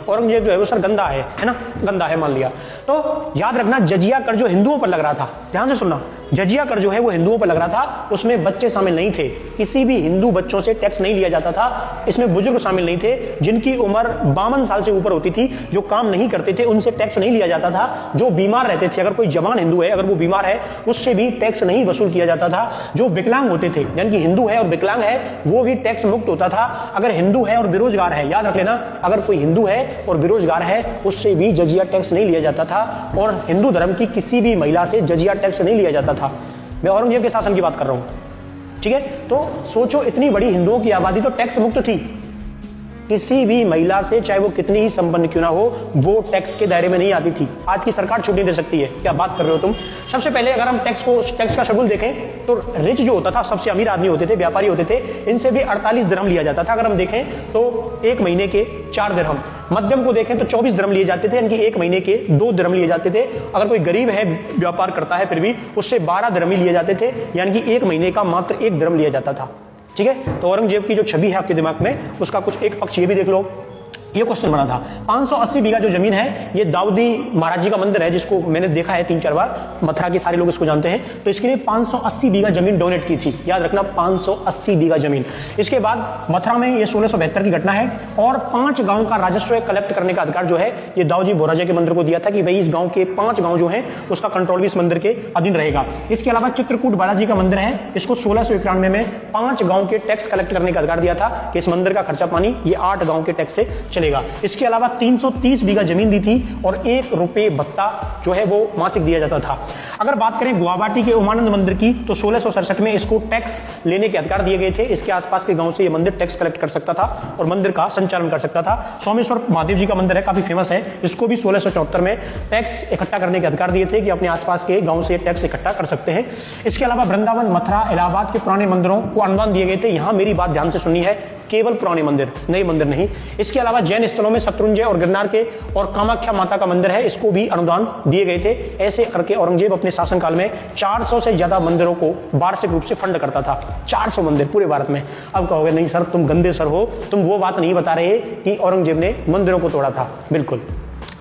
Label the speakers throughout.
Speaker 1: औरंगजेब जो है वो सर गंदा है ना, गंदा है मान लिया। तो याद रखना जजिया कर जो हिंदुओं पर लग रहा था, ध्यान से सुनना, जजिया कर जो है वो हिंदुओं पर लग रहा था, उसमें बच्चे शामिल नहीं थे, किसी भी हिंदू बच्चों से टैक्स नहीं लिया जाता था, इसमें बुजुर्ग शामिल नहीं थे, जिनकी उम्र 52 साल से ऊपर होती थी, जो काम नहीं करते थे उनसे टैक्स नहीं लिया जाता था, जो बीमार रहते थे, अगर कोई जवान हिंदू है अगर वो बीमार है उससे भी टैक्स नहीं वसूल किया जाता था, जो विकलांग होते थे यानी कि हिंदू है और विकलांग है वो भी टैक्स मुक्त होता था, अगर हिंदू है और बेरोजगार है, याद रख लेना, अगर कोई हिंदू है और बेरोजगार है उससे भी जजिया टैक्स नहीं लिया जाता था, और हिंदू धर्म की किसी भी महिला से जजिया टैक्स नहीं लिया जाता था। मैं औरंगजेब के शासन की बात कर रहा हूं, ठीक है। तो सोचो इतनी बड़ी हिंदुओं की आबादी तो टैक्स मुक्त थी, किसी भी महिला से चाहे वो कितनी ही संपन्न क्यों ना हो वो टैक्स के दायरे में नहीं आती थी। आज की सरकार छूट नहीं दे सकती है, क्या बात कर रहे हो तुम। सबसे पहले अगर हम टैक्स का शेड्यूल देखें तो रिच जो होता था, सबसे अमीर आदमी होते थे, व्यापारी होते थे, इनसे भी 48 दिरहम लिया जाता था। अगर हम देखें तो एक महीने के 4 दिरहम, मध्यम को देखें तो 24 दिरहम लिए जाते थे, यानी कि एक महीने के 2 दिरहम लिए जाते थे। अगर कोई गरीब है व्यापार करता है फिर भी उससे 12 दिरहम ही लिए जाते थे, यानी कि एक महीने का मात्र 1 दिरहम लिया जाता था, ठीक है। तो औरंगजेब की जो छवि है आपके दिमाग में उसका कुछ एक पक्ष ये भी देख लो। ये क्वेश्चन बना था 580 बीघा जो जमीन है ये दाऊदी महाराज जी का मंदिर है, जिसको मैंने देखा है 3-4 बार, मथुरा के सारे लोग इसको जानते हैं, तो इसके लिए 580 बीघा जमीन डोनेट की थी, याद रखना 580 बीघा जमीन। इसके बाद मथुरा में ये 1672 की घटना है, और 5 गांव का राजस्व कलेक्ट करने का अधिकार जो है ये दाऊजी बोराजा के मंदिर को दिया था कि भाई इस गांव के 5 गांव जो है उसका कंट्रोल भी इस मंदिर के अधीन रहेगा। इसके अलावा चित्रकूट बालाजी का मंदिर है, इसको 1691 में 5 गांव के टैक्स कलेक्ट करने का अधिकार दिया था कि इस मंदिर का खर्चा पानी ये 8 गांव के टैक्स से चलेगा। इसके अलावा 330 बीघा जमीन दी थी और 1 रुपए भत्ता जो है वो मासिक दिया जाता था। अगर बात करें गुवाहाटी के उमानंद मंदिर की तो 1667 में इसको टैक्स लेने के अधिकार दिए गए थे, इसके आसपास के गांव से ये मंदिर टैक्स कलेक्ट कर सकता था और मंदिर का संचालन कर सकता था। सोमेश्वर महादेव जी का मंदिर है, काफी फेमस है, इसको भी 1674 में टैक्स इकट्ठा करने के अधिकार दिए थे कि अपने आसपास के गांव से टैक्स इकट्ठा कर सकते हैं। इसके अलावा वृंदावन, मथुरा, इलाहाबाद के पुराने मंदिरों को अनुदान दिए गए थे। यहां मेरी बात ध्यान से सुननी है, केवल पुराने मंदिर, नए मंदिर नहीं। इसके अलावा जैन स्थलों में शत्रुंजय और गिरनार के और कामाख्या माता का मंदिर है, इसको भी अनुदान दिए गए थे। ऐसे करके औरंगजेब अपने शासनकाल में 400 से ज्यादा मंदिरों को वार्षिक रूप से फंड करता था। 400 मंदिर पूरे भारत में। अब कहोगे नहीं सर तुम गंदे सर हो, तुम वो बात नहीं बता रहे कि औरंगजेब ने मंदिरों को तोड़ा था। बिल्कुल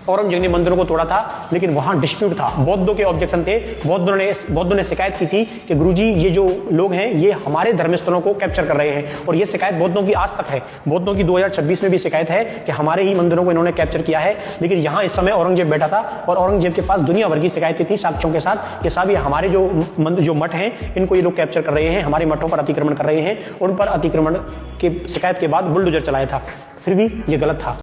Speaker 1: औरंगजेब ने मंदिरों को तोड़ा था, लेकिन वहां डिस्प्यूट था, बौद्धों के ऑब्जेक्शन थे। बौद्धों ने शिकायत की थी कि गुरुजी ये जो लोग हैं ये हमारे धर्मस्थलों को कैप्चर कर रहे हैं, और ये शिकायत बौद्धों की आज तक है। बौद्धों की 2026 में भी शिकायत है कि हमारे ही मंदिरों को इन्होंने कैप्चर किया है। लेकिन यहां इस समय औरंगजेब बैठा था और औरंगजेब के पास दुनिया भर की शिकायतें थी साक्ष्यों के साथ कि साहब ये हमारे जो मठ हैं इनको ये लोग कैप्चर कर रहे हैं, हमारे मठों पर अतिक्रमण कर रहे हैं। उन पर अतिक्रमण की शिकायत के बाद बुलडोजर चलाया था, फिर भी ये गलत था।